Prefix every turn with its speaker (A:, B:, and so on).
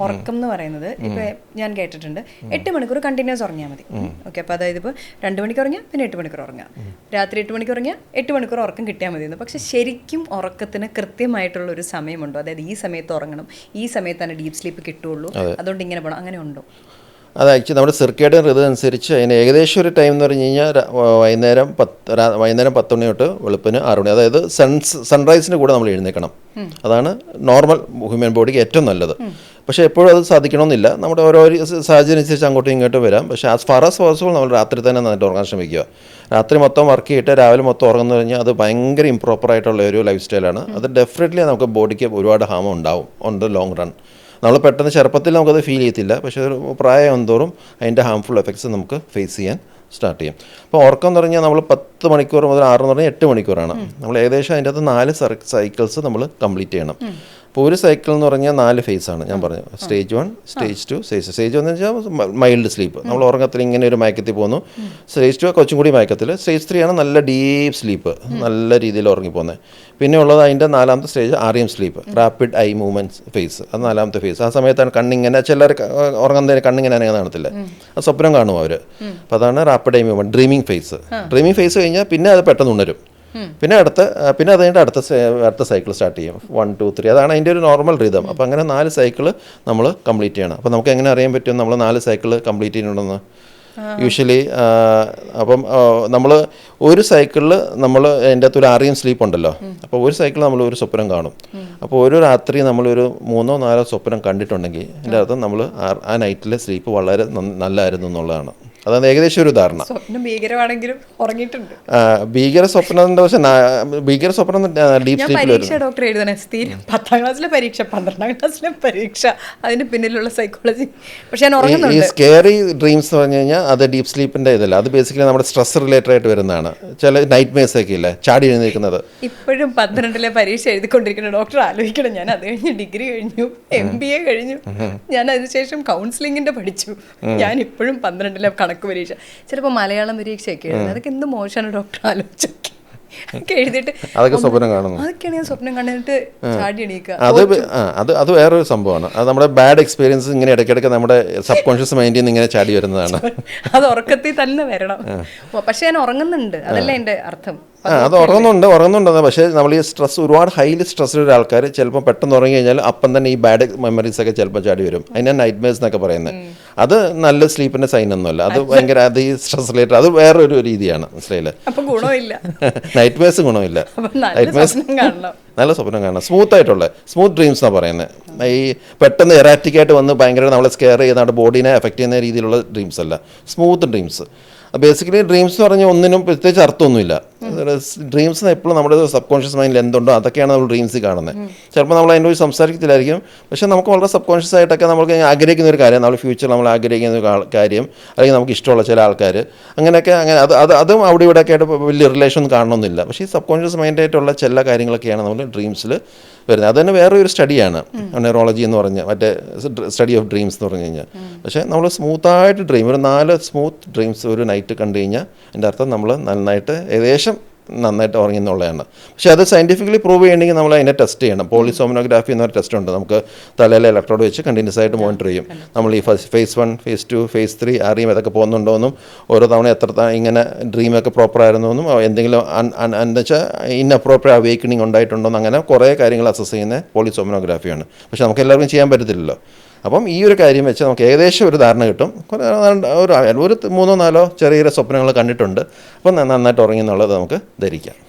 A: ഉറക്കം എന്ന് പറയുന്നത് ഇപ്പോൾ ഞാൻ കേട്ടിട്ടുണ്ട് 8 മണിക്കൂർ കണ്ടിന്യൂസ് ഉറങ്ങിയാൽ മതി. ഓക്കെ, അപ്പോൾ അതായത് ഇപ്പോൾ 2 മണിക്കൂർ ഉറങ്ങിയാൽ പിന്നെ 8 മണിക്കൂർ ഉറങ്ങുക, രാത്രി 8 മണിക്കൂർ ഉറങ്ങിയാൽ 8 മണിക്കൂർ ഉറക്കം കിട്ടിയാൽ മതി എന്ന്. പക്ഷെ ശരിക്കും ഉറക്കത്തിന് കൃത്യമായിട്ടുള്ള ഒരു സമയമുണ്ടോ? അതായത് ഈ സമയത്ത് ഉറങ്ങണം, ഈ സമയത്താണ് ഡീപ്പ് സ്ലീപ്പ് കിട്ടുള്ളൂ, അതുകൊണ്ട് ഇങ്ങനെ പോകണം, അങ്ങനെ ഉണ്ടോ?
B: അത് ആക്ച്വലി നമ്മുടെ സിർക്കേഡിയൻ റിതം അനുസരിച്ച് അതിന് ഏകദേശം ഒരു ടൈം എന്ന് പറഞ്ഞു കഴിഞ്ഞാൽ വൈകുന്നേരം 10 മണി തൊട്ട് വെളുപ്പിന് 6 മണി, അതായത് സൺറൈസിൻ്റെ കൂടെ നമ്മൾ എഴുന്നേൽക്കണം. അതാണ് നോർമൽ ഹ്യൂമൻ ബോഡിക്ക് ഏറ്റവും നല്ലത്. പക്ഷേ എപ്പോഴും അത് സാധിക്കണമെന്നില്ല, നമ്മുടെ ഓരോ സാഹചര്യം അനുസരിച്ച് അങ്ങോട്ടും ഇങ്ങോട്ടും വരാം. പക്ഷേ ആസ് ഫാർ ആസ് പോസിബിൾ നമ്മൾ രാത്രി തന്നെ നന്നായിട്ട് ഉറങ്ങാൻ ശ്രമിക്കുക. രാത്രി മൊത്തം വർക്ക് ചെയ്തിട്ട് രാവിലെ മൊത്തം ഉറങ്ങുന്നു കഴിഞ്ഞാൽ അത് ഭയങ്കര ഇംപ്രോപ്പറായിട്ടുള്ള ഒരു ലൈഫ് സ്റ്റൈലാണ്. അത് ഡെഫിനറ്റ്ലി നമുക്ക് ബോഡിക്ക് ഒരുപാട് ഹാം ഉണ്ടാവും ഓൺ ദ ലോങ് റൺ. നമ്മൾ പെട്ടെന്ന് ചെറുപ്പത്തിൽ നമുക്കത് ഫീൽ ചെയ്യത്തില്ല, പക്ഷേ ഒരു പ്രായം തോറും അതിൻ്റെ ഹാംഫുൾ എഫക്ട്സ് നമുക്ക് ഫേസ് ചെയ്യാൻ സ്റ്റാർട്ട് ചെയ്യും. അപ്പോൾ ഉറക്കം എന്ന് പറഞ്ഞാൽ നമ്മൾ 10 മണിക്കൂർ മുതൽ 6 എന്ന് പറഞ്ഞാൽ 8 മണിക്കൂറാണ്. നമ്മൾ ഏകദേശം അതിൻ്റെ അകത്ത് 4 സൈക്കിൾസ് നമ്മൾ കംപ്ലീറ്റ് ചെയ്യണം. അപ്പോൾ ഒരു സൈക്കിൾ എന്ന് പറഞ്ഞാൽ 4 ഫേസാണ് ഞാൻ പറഞ്ഞു. സ്റ്റേജ് 1, സ്റ്റേജ് 2, സ്റ്റേജ് 1 എന്ന് വെച്ചാൽ മൈൽഡ് സ്ലീപ്പ്, നമ്മൾ ഉറങ്ങത്തിൽ ഇങ്ങനെ ഒരു മയക്കത്തിൽ പോകുന്നു. സ്റ്റേജ് 2 കുറച്ചും കൂടി മയക്കത്തിൽ. സ്റ്റേജ് 3 ആണ് നല്ല ഡീപ്പ് സ്ലീപ്പ്, നല്ല രീതിയിൽ ഉറങ്ങിപ്പോകുന്നത്. പിന്നെ ഉള്ളത് അതിൻ്റെ 4ാമത്തെ stage REM sleep, rapid eye movements phase. അത് 4ാമത്തെ ഫേസ്. ആ സമയത്താണ് കണ്ണിങ്ങനെ, ചിലർ ഉറങ്ങുന്നതിന് കണ്ണിങ്ങനെ അനങ്ങാൻ കാണത്തില്ല, അത് സ്വപ്നം കാണും അവർ. അപ്പോൾ അതാണ് rapid eye movement, dreaming phase. Dreaming phase കഴിഞ്ഞാൽ പിന്നെ അത് പെട്ടെന്ന് ഉണരും. പിന്നെ അത് കഴിഞ്ഞിട്ട് അടുത്ത സൈക്കിൾ സ്റ്റാർട്ട് ചെയ്യും. 1, 2, 3, അതാണ് അതിൻ്റെ ഒരു നോർമൽ റിതം. അപ്പോൾ അങ്ങനെ 4 സൈക്കിൾ നമ്മൾ കംപ്ലീറ്റ് ചെയ്യണം. അപ്പോൾ നമുക്ക് എങ്ങനെ അറിയാൻ പറ്റും നമ്മൾ 4 സൈക്കിൾ കംപ്ലീറ്റ് ചെയ്യുന്നുണ്ടെന്ന്? യൂഷ്വലി അപ്പം നമ്മൾ ഒരു സൈക്കിളിൽ നമ്മൾ അതിൻ്റെ അകത്ത് ഒരു REM സ്ലീപ്പ് ഉണ്ടല്ലോ. അപ്പോൾ ഒരു സൈക്കിൾ നമ്മൾ ഒരു സ്വപ്നം കാണും. അപ്പോൾ ഒരു രാത്രി നമ്മളൊരു 3 or 4 സ്വപ്നം കണ്ടിട്ടുണ്ടെങ്കിൽ അതിൻ്റെ അർത്ഥം നമ്മൾ ആ നൈറ്റിലെ സ്ലീപ്പ് വളരെ നല്ലതായിരുന്നു എന്നുള്ളതാണ്. അതാണ് ഏകദേശം ഒരു ധാരണ.
A: ഭീകരമാണെങ്കിലും ഉറങ്ങിയിട്ടുണ്ട്.
B: ഭീകര സ്വപ്നത്തിൻ്റെ പക്ഷേ ഭീകര സ്വപ്നം ഡീപ് സ്ലീപ്പിൽ വരും.
A: ഡോക്ടർ എഴുതണേ സ്ഥിരം 10ാം ക്ലാസ്സിലെ പരീക്ഷ, 12ാം ക്ലാസ്സിലെ പരീക്ഷ, അതിന് പിന്നിലുള്ള സൈക്കോളജി. പക്ഷെ ഞാൻ ഉറങ്ങുന്നുണ്ട്.
B: ഈ സ്കെയറി ഡ്രീംസ് എന്ന് പറഞ്ഞു കഴിഞ്ഞാൽ അത് ഡീപ് സ്ലീപ്പിൻ്റെ ഇതല്ല, അത് ബേസിക്കലി നമ്മുടെ സ്ട്രെസ് റിലേറ്റഡ് ആയിട്ട് വരുന്നതാണ്. ചില നൈറ്റ് മേഴ്സ് ഒക്കെ ഇല്ലേ, ചാടി എഴുന്നേൽക്കുന്നത്.
A: ഇപ്പോഴും 12ലെ പരീക്ഷ എഴുതിക്കൊണ്ടിരിക്കുന്ന ഡോക്ടർ ആലോചിക്കണം. ഞാൻ അത് കഴിഞ്ഞ് ഡിഗ്രി കഴിഞ്ഞു, MBA കഴിഞ്ഞു, ഞാൻ അതിനുശേഷം കൗൺസിലിങ്ങിൻ്റെ പഠിച്ചു. ഞാൻ ഇപ്പോഴും 12ലെ കണക്ക് പരീക്ഷ, ചിലപ്പോൾ മലയാളം പരീക്ഷയൊക്കെ എഴുതുന്നത്. അതൊക്കെ എന്ത് മോശമാണ് ഡോക്ടർ, ആലോചിച്ചൊക്കെ എഴുതിയിട്ട്
B: അതൊക്കെ സ്വപ്നം കാണുന്നു.
A: അതൊക്കെയാണ് ഞാൻ സ്വപ്നം കണ്ടിട്ട് ചാടി എണീക്കുക.
B: അത് വേറൊരു സംഭവമാണ്. അത് നമ്മുടെ ബാഡ് എക്സ്പീരിയൻസ് ഇങ്ങനെ ഇടയ്ക്കിടയ്ക്ക് നമ്മുടെ സബ് കോൺഷ്യസ് മൈൻഡിൽ നിന്ന് ഇങ്ങനെ ചാടി വരുന്നതാണ്.
A: അത് ഉറക്കത്തിൽ തന്നെ വരണം. പക്ഷെ ഞാൻ ഉറങ്ങുന്നുണ്ട്, അതല്ല എൻ്റെ അർത്ഥം.
B: അത് ഉറങ്ങുന്നുണ്ട്. പക്ഷേ നമ്മൾ ഈ സ്ട്രെസ്, ഒരുപാട് ഹൈലി സ്ട്രെസ്സുള്ള ആൾക്കാർ ചിലപ്പോൾ പെട്ടെന്ന് ഉറങ്ങി കഴിഞ്ഞാൽ അപ്പം തന്നെ ഈ ബാഡ് മെമ്മറീസ് ഒക്കെ ചിലപ്പോൾ ചാടി വരും. അതിനെ നൈറ്റ് മേഴ്സ് എന്നൊക്കെ പറയുന്നത്. അത് നല്ല സ്ലീപ്പിൻ്റെ സൈൻ ഒന്നുമല്ല, അത് ഭയങ്കര അത് ഈ സ്ട്രെസ് റിലേറ്റഡ്, അത് വേറൊരു രീതിയാണ്. മനസ്സിലായില്ലേ? നൈറ്റ് മേഴ്സ് ഗുണമില്ല. നൈറ്റ് മേഴ്സ് നല്ല സ്വപ്നം കാണണം, സ്മൂത്ത് ആയിട്ടുള്ള സ്മൂത്ത് ഡ്രീംസ് എന്നാണ് പറയുന്നത്. ഈ പെട്ടെന്ന് എറാറ്റിക് ആയിട്ട് വന്ന് ഭയങ്കര നമ്മളെ സ്കെയർ ചെയ്ത് നമ്മുടെ ബോഡീനെ എഫക്റ്റ് ചെയ്യുന്ന രീതിയിലുള്ള ഡ്രീംസ് അല്ല, സ്മൂത്ത് ഡ്രീംസ്. ബേസിക്കലി ഡ്രീംസ് എന്ന് പറഞ്ഞാൽ ഒന്നിനും പ്രത്യേകിച്ച് അർത്ഥമൊന്നുമില്ല. ഡ്രീംസ് എപ്പോഴും നമ്മുടെ സബ് കോൺഷ്യസ് മൈൻഡിൽ എന്തുണ്ടോ അതൊക്കെയാണ് നമ്മൾ ഡ്രീംസിൽ കാണുന്നത്. ചിലപ്പോൾ നമ്മൾ അതിൻ്റെ സംസാരിക്കത്തില്ലായിരിക്കും, പക്ഷേ നമുക്ക് വളരെ സബ് കോൺഷ്യസ് ആയിട്ടൊക്കെ നമുക്ക് ആഗ്രഹിക്കുന്ന ഒരു കാര്യം, നമ്മൾ ഫ്യൂച്ചറിൽ നമ്മൾ ആഗ്രഹിക്കുന്ന ഒരു കാര്യം, അല്ലെങ്കിൽ നമുക്ക് ഇഷ്ടമുള്ള ചില ആൾക്കാർ, അങ്ങനെയൊക്കെ അതും അവിടെ ഇവിടെയൊക്കെ ആയിട്ട് വലിയ റിലേഷൻ കാണണമെന്നില്ല. പക്ഷേ ഈ സബ് കോൺഷ്യസ് മൈൻഡായിട്ടുള്ള ചില കാര്യങ്ങളൊക്കെയാണ് നമ്മൾ ഡ്രീംസിൽ വരുന്നത്. അത് തന്നെ വേറെ ഒരു സ്റ്റഡിയാണ് ന്യൂറോളജി എന്ന് പറഞ്ഞാൽ, മറ്റേ സ്റ്റഡി ഓഫ് ഡ്രീംസ് എന്ന് പറഞ്ഞു കഴിഞ്ഞാൽ. പക്ഷേ നമ്മൾ സ്മൂത്തായിട്ട് ഡ്രീം, ഒരു 4 സ്മൂത്ത് ഡ്രീംസ് ഒരു നൈറ്റ് കണ്ടു കഴിഞ്ഞാൽ എൻ്റെ അർത്ഥം നമ്മൾ നന്നായിട്ട് ഉറങ്ങി എന്നുള്ളതാണ്. പക്ഷേ അത് സയൻറ്റിഫിക്കലി പ്രൂവ് ചെയ്യണമെങ്കിൽ നമ്മൾ അതിനെ ടെസ്റ്റ് ചെയ്യണം. പോളിസോമിനോഗ്രാഫി എന്നൊരു ടെസ്റ്റ് ഉണ്ട്. നമുക്ക് തലയിലെ ഇലക്ട്രോഡ് വെച്ച് കണ്ടിന്യൂസ് ആയിട്ട് മോണിറ്റർ ചെയ്യും. നമ്മൾ ഈ ഫേസ് 1, ഫേസ് 2, ഫേസ് 3 REM ഇതൊക്കെ പോകുന്നുണ്ടോയെന്നും ഓരോ തവണ എത്ര ഇങ്ങനെ ഡ്രീമൊക്കെ പ്രോപ്പറായിരുന്നെന്നും എന്തെങ്കിലും എന്താ വെച്ചാൽ ഇൻഅപ്രോപ്രിയറ്റ് അവേക്കണിങ് ഉണ്ടായിട്ടുണ്ടോയെന്ന്, അങ്ങനെ കുറേ കാര്യങ്ങൾ അസസ് ചെയ്യുന്ന പോളിസോമിനോഗ്രാഫിയാണ്. പക്ഷേ നമുക്ക് എല്ലാവർക്കും ചെയ്യാൻ പറ്റത്തില്ലല്ലോ. അപ്പം ഈ ഒരു കാര്യം വെച്ച് നമുക്ക് ഏകദേശം ഒരു ധാരണ കിട്ടും. ഒരു 3 or 4 ചെറിയ സ്വപ്നങ്ങൾ കണ്ടിട്ടുണ്ട്, അപ്പം നന്നായിട്ട് ഉറങ്ങി എന്നുള്ളത് നമുക്ക് ധരിക്കാം.